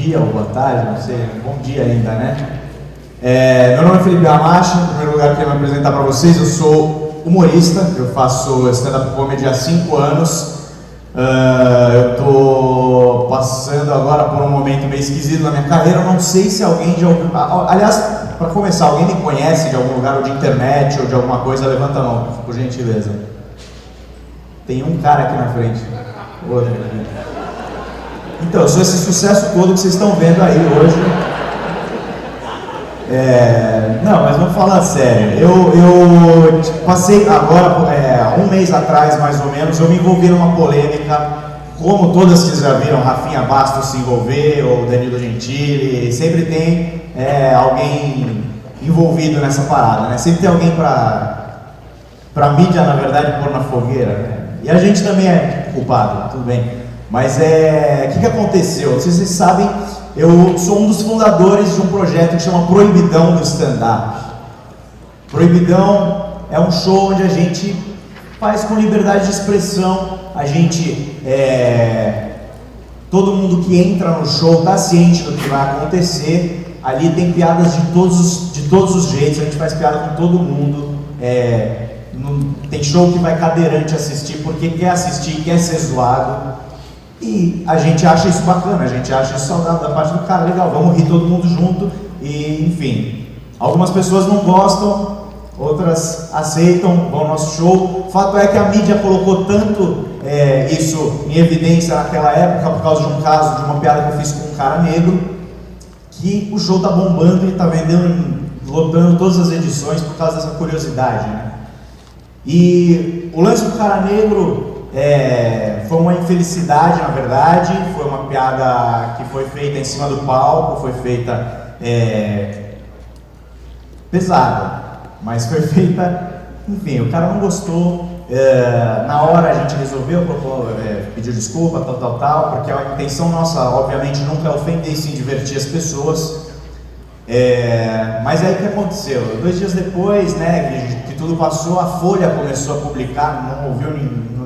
dia ou boa tarde, não sei, bom dia ainda, né? Meu nome é Felipe Amacha, em primeiro lugar eu quero me apresentar para vocês, eu sou humorista, eu faço stand-up comedy há 5 anos, eu estou passando agora por um momento meio esquisito na minha carreira, eu não sei se alguém já ouviu, aliás, para começar, alguém me conhece de algum lugar, ou de internet, ou de alguma coisa, levanta a mão, por gentileza. Tem um cara aqui na frente, outro aqui. Então, eu sou esse sucesso todo que vocês estão vendo aí hoje. Não, mas vamos falar sério. Eu passei agora, um mês atrás mais ou menos, eu me envolvi numa polêmica, como todas vocês já viram, Rafinha Bastos se envolver, ou Danilo Gentili, sempre tem alguém envolvido nessa parada, né? Sempre tem alguém pra mídia, na verdade, pôr na fogueira, né? E a gente também é culpado, tudo bem. Mas o que aconteceu? Não sei se vocês sabem, eu sou um dos fundadores de um projeto que chama Proibidão do Stand-Up. Proibidão é um show onde a gente faz com liberdade de expressão, a gente, todo mundo que entra no show está ciente do que vai acontecer, ali tem piadas de todos os jeitos, a gente faz piada com todo mundo, tem show que vai cadeirante assistir porque quer assistir, quer ser zoado. E a gente acha isso bacana, a gente acha isso saudável da parte do cara, legal, vamos rir todo mundo junto e, enfim. Algumas pessoas não gostam, outras aceitam, vão ao nosso show. O fato é que a mídia colocou tanto isso em evidência naquela época, por causa de um caso, de uma piada que eu fiz com um cara negro, que o show tá bombando e tá lotando todas as edições por causa dessa curiosidade, né? E o lance do cara negro foi uma infelicidade, na verdade, foi uma piada que foi feita em cima do palco, foi feita pesada, mas foi feita, enfim, o cara não gostou, na hora a gente resolveu pedir desculpa, tal, porque a intenção nossa, obviamente, nunca é ofender e sim divertir as pessoas, mas aí o que aconteceu? 2 dias depois, né, que tudo passou, a Folha começou a publicar, não ouviu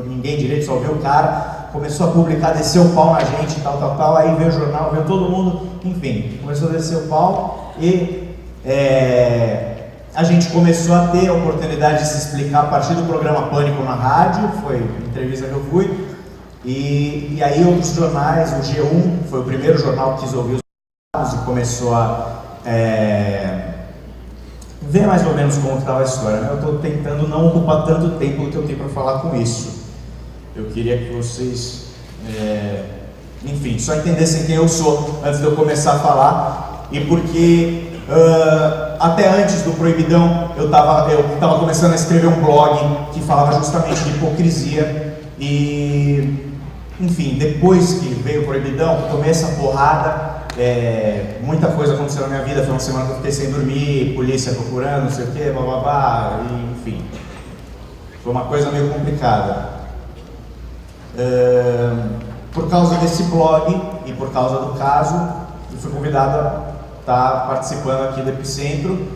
ninguém direito, só ouviu o cara, começou a publicar, desceu o pau na gente, tal, aí veio o jornal, veio todo mundo, enfim, começou a descer o pau e a gente começou a ter a oportunidade de se explicar a partir do programa Pânico na rádio, foi a entrevista que eu fui, e aí outros jornais, o G1 foi o primeiro jornal que quis ouvir os dados e começou a ver mais ou menos como estava a história, né? Eu estou tentando não ocupar tanto tempo que eu tenho para falar com isso. Eu queria que vocês, enfim, só entendessem quem eu sou antes de eu começar a falar, e porque até antes do Proibidão eu estava começando a escrever um blog que falava justamente de hipocrisia e, enfim, depois que veio o Proibidão, tomei essa porrada, muita coisa aconteceu na minha vida, foi uma semana que eu fiquei sem dormir, polícia procurando, não sei o que, blá, e, enfim, foi uma coisa meio complicada. Por causa desse blog e por causa do caso, eu fui convidado a estar participando aqui do Epicentro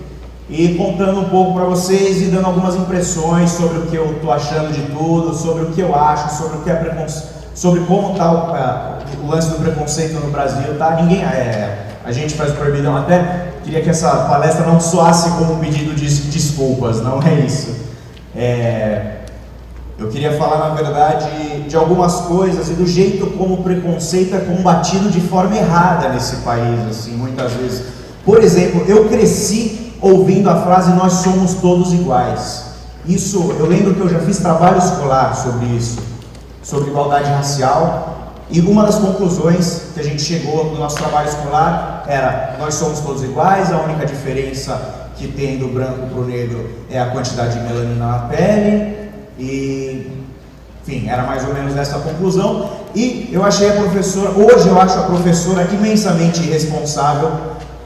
e contando um pouco para vocês e dando algumas impressões sobre o que eu estou achando de tudo, sobre o que eu acho, sobre o que é preconceito, sobre como está o lance do preconceito no Brasil, tá? A gente faz o Proibidão, até queria que essa palestra não soasse como um pedido de desculpas, não é isso. Eu queria falar, na verdade, de algumas coisas e do jeito como o preconceito é combatido de forma errada nesse país, assim, muitas vezes. Por exemplo, eu cresci ouvindo a frase "nós somos todos iguais". Isso, eu lembro que eu já fiz trabalho escolar sobre isso, sobre igualdade racial, e uma das conclusões que a gente chegou no nosso trabalho escolar era: nós somos todos iguais, a única diferença que tem do branco para o negro é a quantidade de melanina na pele. E, enfim, era mais ou menos essa a conclusão. E eu achei a professora, hoje eu acho a professora imensamente irresponsável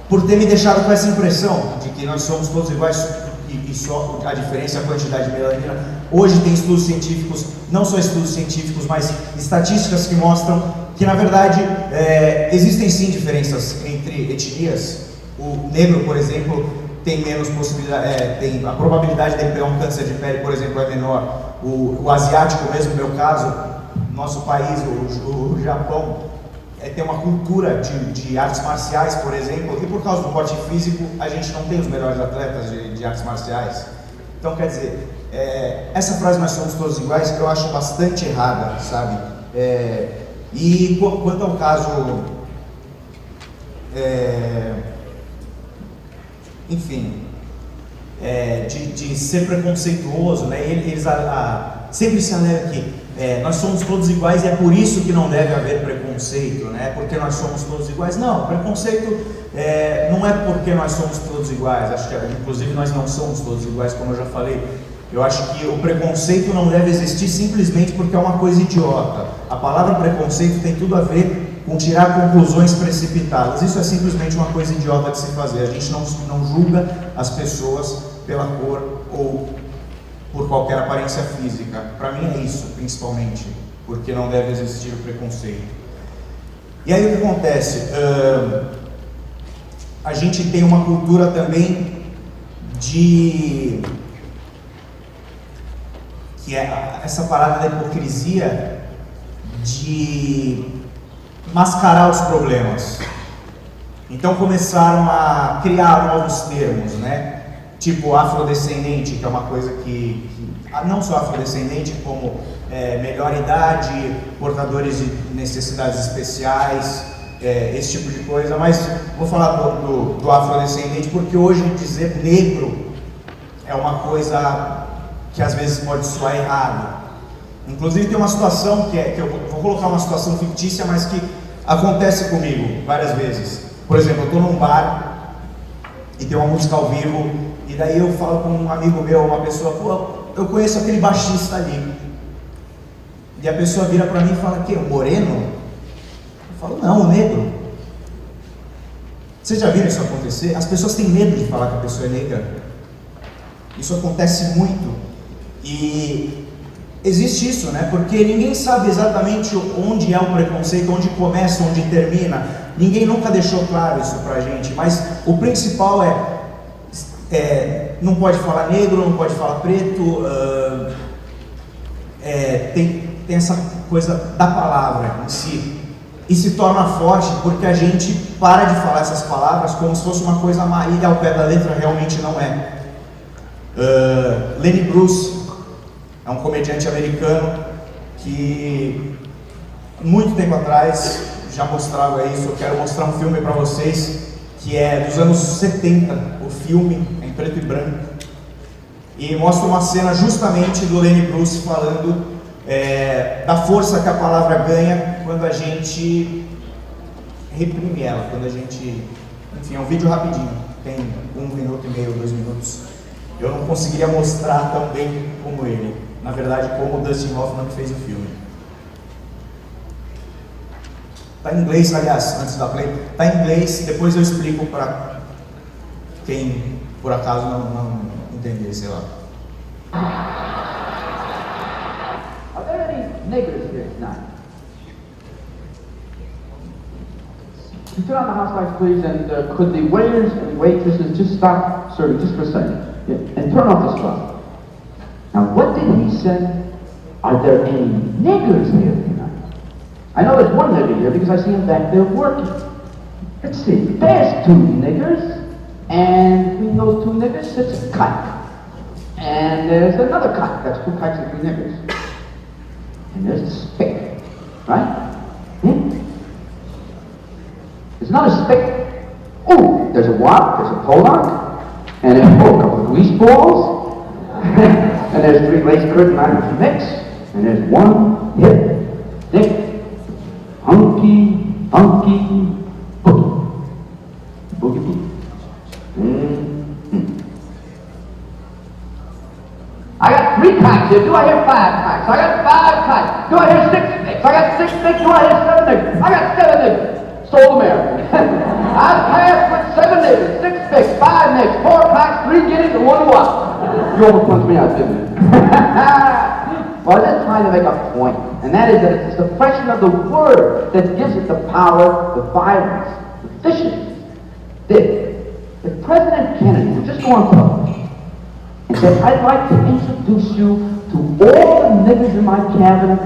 por ter me deixado com essa impressão de que nós somos todos iguais e só a diferença é a quantidade de melanina. Hoje tem estudos científicos, não só estudos científicos, mas estatísticas que mostram que, na verdade, existem sim diferenças entre etnias. O negro, por exemplo, tem menos possibilidade, a probabilidade de pegar um câncer de pele, por exemplo, é menor. O asiático mesmo, no meu caso, nosso país, o Japão, tem uma cultura de artes marciais, por exemplo, e por causa do porte físico, a gente não tem os melhores atletas de artes marciais. Então, quer dizer, essa frase "nós somos todos iguais" eu acho bastante errada, sabe? E quanto ao caso, enfim, de ser preconceituoso, né? Eles sempre se alega que nós somos todos iguais e é por isso que não deve haver preconceito, né? Porque nós somos todos iguais. Não, preconceito não é porque nós somos todos iguais. Acho que, inclusive, nós não somos todos iguais, como eu já falei. Eu acho que o preconceito não deve existir simplesmente porque é uma coisa idiota. A palavra preconceito tem tudo a ver com tirar conclusões precipitadas. Isso é simplesmente uma coisa idiota de se fazer. A gente não julga as pessoas pela cor ou por qualquer aparência física. Para mim é isso, principalmente, porque não deve existir o preconceito. E aí o que acontece? A gente tem uma cultura também que é essa parada da hipocrisia de mascarar os problemas. Então começaram a criar novos termos, né? Tipo afrodescendente, que é uma coisa que não só afrodescendente, como melhor idade, portadores de necessidades especiais, esse tipo de coisa. Mas vou falar do afrodescendente porque hoje dizer negro é uma coisa que às vezes pode soar errado. Inclusive tem uma situação que eu vou colocar uma situação fictícia, mas que acontece comigo várias vezes. Por exemplo, eu estou num bar e tem uma música ao vivo, e daí eu falo com um amigo meu, uma pessoa, pô, eu conheço aquele baixista ali. E a pessoa vira para mim e fala, que, o moreno? Eu falo, não, o negro. Vocês já viram isso acontecer? As pessoas têm medo de falar que a pessoa é negra. Isso acontece muito. E existe isso, né? Porque ninguém sabe exatamente onde é o preconceito, onde começa, onde termina. Ninguém nunca deixou claro isso pra gente. Mas o principal não pode falar negro, não pode falar preto. Tem essa coisa da palavra em si. E se torna forte porque a gente para de falar essas palavras como se fosse uma coisa amarilla ao pé da letra, realmente não é. Lenny Bruce é um comediante americano que muito tempo atrás já mostrava isso. Eu quero mostrar um filme para vocês que é dos anos 70, o filme é em preto e branco, e mostra uma cena justamente do Lenny Bruce falando da força que a palavra ganha quando a gente reprime ela, quando a gente... Enfim, é um vídeo rapidinho, tem 1 minuto e meio, 2 minutos. Eu não conseguiria mostrar tão bem como ele. Na verdade, como o Dustin Hoffman que fez o filme. Está em inglês, aliás, antes da play. Está em inglês, depois eu explico para quem por acaso não entender, sei lá. Are there any niggers here tonight? Could you turn on the house lights, please, and could the waiters and waitresses just stop serving just for a second? Yeah, and turn off the spot. Now, what did he say? Are there any niggers here tonight? I know there's one nigger here because I see him back there working. Let's see, there's 2 niggers, and between those 2 niggers sits a kite. And there's another kite, that's 2 kites and 3 niggers. And there's a spigot, right? There's another spigot. Oh, there's a wok, there's a Pollock, and there's a couple of grease balls. And there's 3 lace curtain Irish mix, and there's 1 hip, thick, hunky, boogie. Boogie. I got 3 kites here. Do I hear 5 kites? I got 5 kites. Do I hear 6 nicks? I got 6 nicks. Do I hear 7 nicks? I got 7 nicks. Sold American. I've passed with 7 nicks, 6 nicks, 5 nicks, 4 kites, 3 guineas, and 1 wop. You almost punched me out, didn't you? Well, I'm just trying to make a point, and that is that it's the suppression of the word that gives it the power, the violence, the viciousness. If President Kennedy would just go on television and said, I'd like to introduce you to all the niggers in my cabinet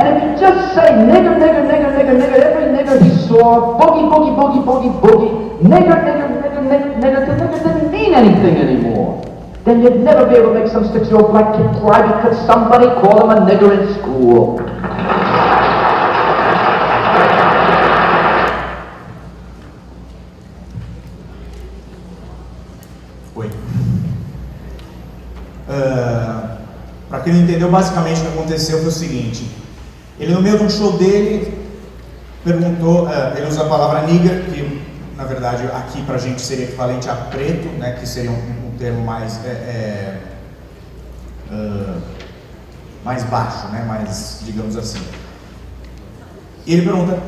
And if you just say nigger, nigger, nigger, nigger, nigger, every nigger he saw, boogie, boogie, boogie, boogie, boogie, nigger, nigger, nigger, nigger, nigger, till nigger didn't mean anything anymore, then you'd never be able to make some 6-year-old black kid cry because somebody called him a nigger in school. Oi. Para quem não entendeu, basicamente o que aconteceu foi o seguinte: ele, no meio de um show dele, perguntou, ele usa a palavra nigger, que na verdade aqui pra gente seria equivalente a preto, né, que seria um termo mais mais baixo, né, mais, digamos assim. E ele pergunta: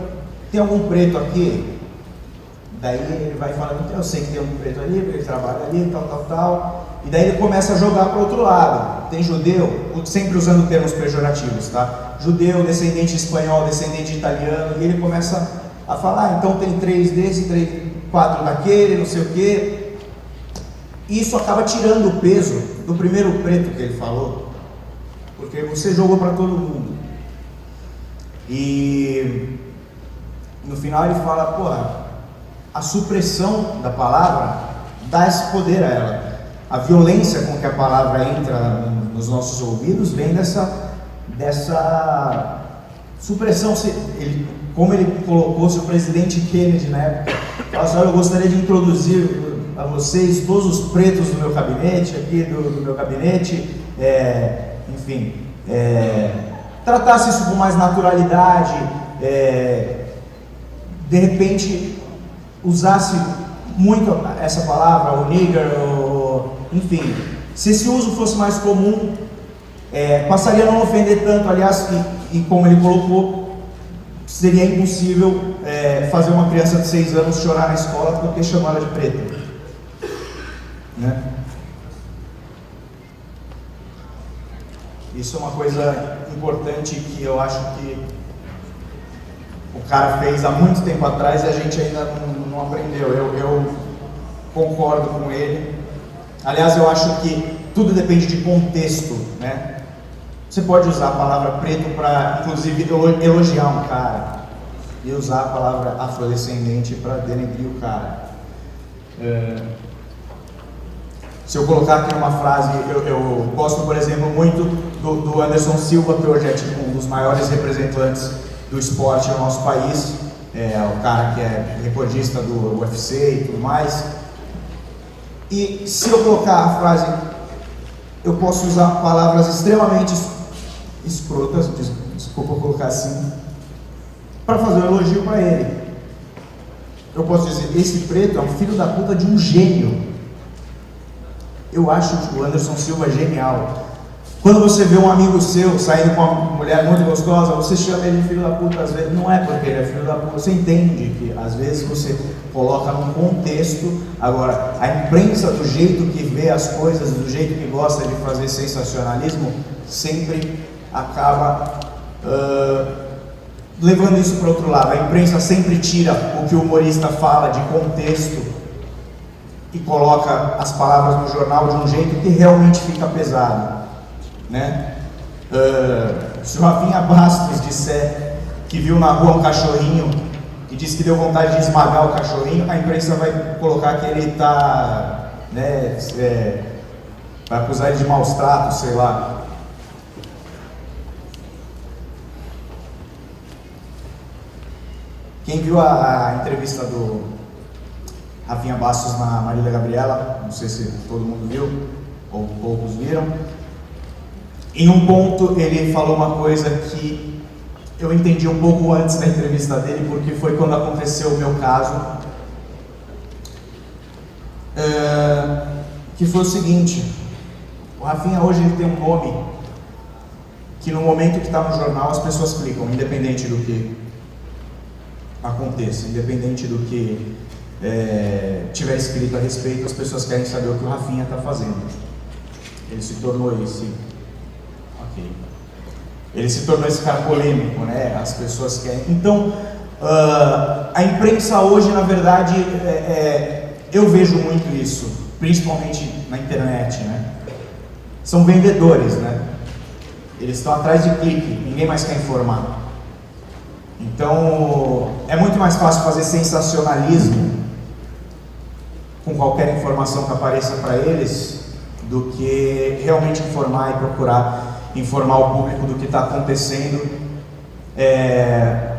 tem algum preto aqui? Daí ele vai falando: eu sei que tem um preto ali, porque ele trabalha ali, tal. E daí ele começa a jogar para o outro lado. Tem judeu, sempre usando termos pejorativos, tá? Judeu, descendente de espanhol, descendente de italiano. E ele começa a falar: então tem 3 desse, 4 daquele, não sei o quê. E isso acaba tirando o peso do primeiro preto que ele falou, porque você jogou para todo mundo. E no final ele fala: porra, a supressão da palavra dá esse poder a ela. A violência com que a palavra entra nos nossos ouvidos vem dessa supressão. Como ele colocou, se o presidente Kennedy na época fala assim: eu gostaria de introduzir a vocês todos os pretos do meu gabinete, aqui do meu gabinete, enfim, tratasse isso com mais naturalidade, de repente usasse muito essa palavra, o nigger, enfim, se esse uso fosse mais comum, passaria a não ofender tanto. Aliás, e como ele colocou, seria impossível fazer uma criança de 6 anos chorar na escola porque chamou ela de preta, né? Isso é uma coisa importante que eu acho que o cara fez há muito tempo atrás e a gente ainda não aprendeu. Eu concordo com ele. Aliás, eu acho que tudo depende de contexto, né? Você pode usar a palavra preto para, inclusive, elogiar um cara, e usar a palavra afrodescendente para denegrir o cara. Se eu colocar aqui uma frase, eu gosto, por exemplo, muito do Anderson Silva, que hoje é tipo um dos maiores representantes do esporte no nosso país, o cara que é recordista do UFC e tudo mais. E se eu colocar a frase, eu posso usar palavras extremamente escrotas, desculpa colocar assim, para fazer um elogio para ele. Eu posso dizer: esse preto é um filho da puta de um gênio. Eu acho o Anderson Silva genial. Quando você vê um amigo seu saindo com uma mulher muito gostosa, você chama ele de filho da puta. Às vezes não é porque ele é filho da puta, você entende que às vezes você coloca num contexto. Agora, a imprensa, do jeito que vê as coisas, do jeito que gosta de fazer sensacionalismo, sempre acaba levando isso para outro lado. A imprensa sempre tira o que o humorista fala de contexto e coloca as palavras no jornal de um jeito que realmente fica pesado, né? Se o Rafinha Bastos disser que viu na rua um cachorrinho e disse que deu vontade de esmagar o cachorrinho, a imprensa vai colocar que ele está, né, vai acusar ele de maus tratos, sei lá. Quem viu a entrevista do Rafinha Bastos na Marília Gabriela, não sei se todo mundo viu, ou poucos viram, em um ponto ele falou uma coisa que eu entendi um pouco antes da entrevista dele, porque foi quando aconteceu o meu caso, que foi o seguinte: o Rafinha hoje ele tem um nome que no momento que está no jornal as pessoas clicam, independente do que aconteça, independente do que tiver escrito a respeito, as pessoas querem saber o que o Rafinha está fazendo. Ele se tornou ele se tornou esse cara polêmico, né? As pessoas querem. Então, a imprensa hoje, na verdade, eu vejo muito isso, principalmente na internet, né? São vendedores, né? Eles estão atrás de clique, ninguém mais quer informar. Então, é muito mais fácil fazer sensacionalismo com qualquer informação que apareça para eles do que realmente informar e procurar informar o público do que está acontecendo.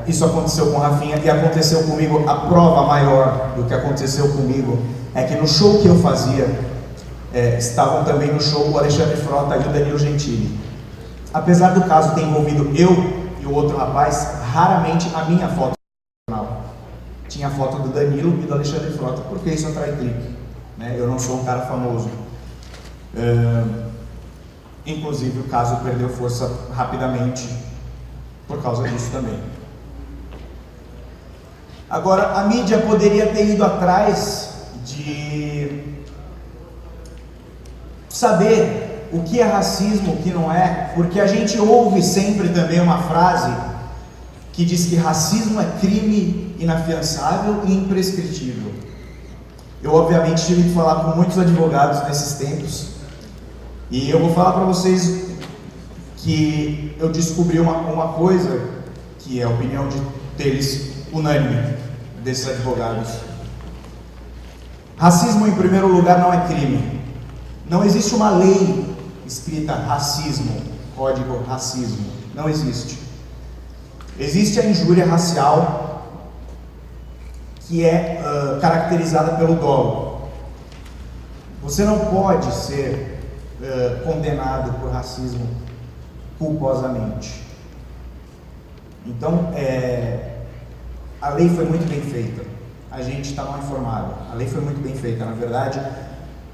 Isso aconteceu com o Rafinha e aconteceu comigo. A prova maior do que aconteceu comigo é que no show que eu fazia, estavam também no show o Alexandre Frota e o Danilo Gentili. Apesar do caso ter envolvido eu e o outro rapaz, raramente a minha foto tinha a foto do Danilo e do Alexandre Frota, porque isso atrai clique, né? Eu não sou um cara famoso. Inclusive o caso perdeu força rapidamente por causa disso também. Agora, a mídia poderia ter ido atrás de saber o que é racismo, o que não é, porque a gente ouve sempre também uma frase que diz que racismo é crime inafiançável e imprescritível. Eu obviamente tive que falar com muitos advogados nesses tempos, e eu vou falar para vocês que eu descobri uma coisa que é a opinião deles unânime, desses advogados. Racismo, em primeiro lugar, não é crime. Não existe uma lei escrita racismo, código racismo. Não existe. Existe a injúria racial, que é caracterizada pelo dolo. Você não pode ser condenado por racismo culposamente. Então, a lei foi muito bem feita. A gente está mal informado. A lei foi muito bem feita, na verdade,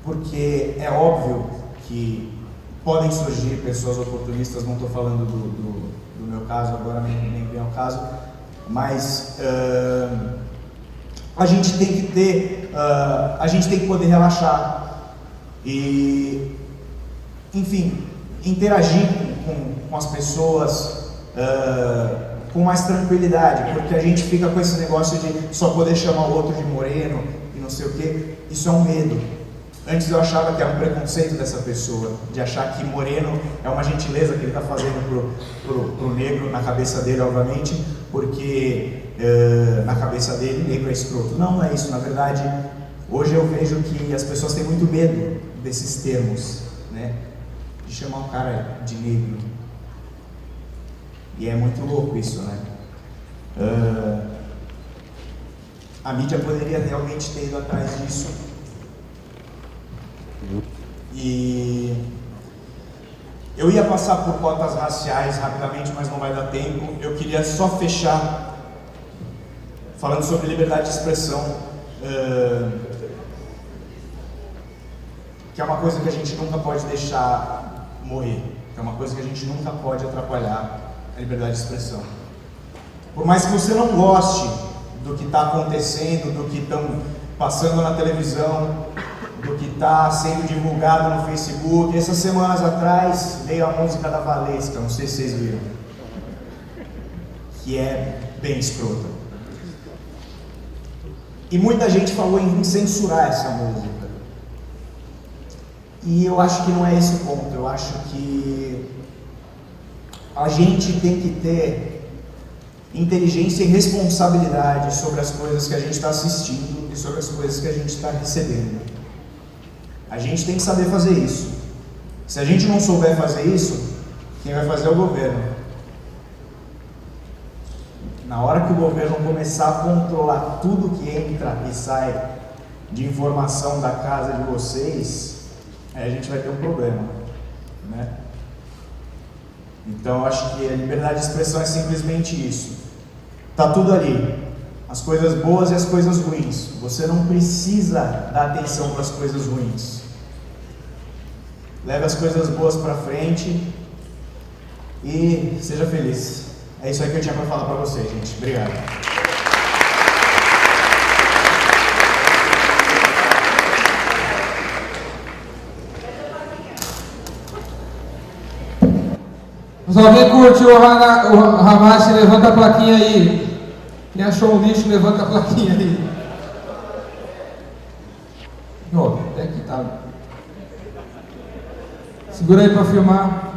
porque é óbvio que podem surgir pessoas oportunistas. Não estou falando do meu caso agora, nem bem ao caso, mas a gente tem que ter, a gente tem que poder relaxar e, enfim, interagir com as pessoas com mais tranquilidade, porque a gente fica com esse negócio de só poder chamar o outro de moreno e não sei o que. Isso é um medo. Antes eu achava que era um preconceito dessa pessoa, de achar que moreno é uma gentileza que ele está fazendo pro negro, na cabeça dele, obviamente, porque na cabeça dele negro é escroto. Não, não é isso. Na verdade, hoje eu vejo que as pessoas têm muito medo desses termos, né? De chamar um cara de negro. E é muito louco isso, né? A mídia poderia realmente ter ido atrás disso. E eu ia passar por cotas raciais rapidamente, mas não vai dar tempo. Eu queria só fechar falando sobre liberdade de expressão, que é uma coisa que a gente nunca pode deixar morrer, que é uma coisa que a gente nunca pode atrapalhar, a liberdade de expressão. Por mais que você não goste do que está acontecendo, do que estão passando na televisão, do que está sendo divulgado no Facebook. Essas semanas atrás veio a música da Valesca, não sei se vocês viram, que é bem escrota. E muita gente falou em censurar essa música. E eu acho que não é esse o ponto. Eu acho que a gente tem que ter inteligência e responsabilidade sobre as coisas que a gente está assistindo e sobre as coisas que a gente está recebendo. A gente tem que saber fazer isso. Se a gente não souber fazer isso, quem vai fazer é o governo. Na hora que o governo começar a controlar tudo que entra e sai de informação da casa de vocês, aí a gente vai ter um problema, né? Então, eu acho que a liberdade de expressão é simplesmente isso. Tá tudo ali. As coisas boas e as coisas ruins. Você não precisa dar atenção para as coisas ruins. Leve as coisas boas para frente e seja feliz. É isso aí que eu tinha para falar para vocês, gente. Obrigado. Mas alguém curtiu o Hamashi? Levanta a plaquinha aí. Quem achou um lixo, levanta a plaquinha aí. Ó, até que tá. Segura aí para filmar.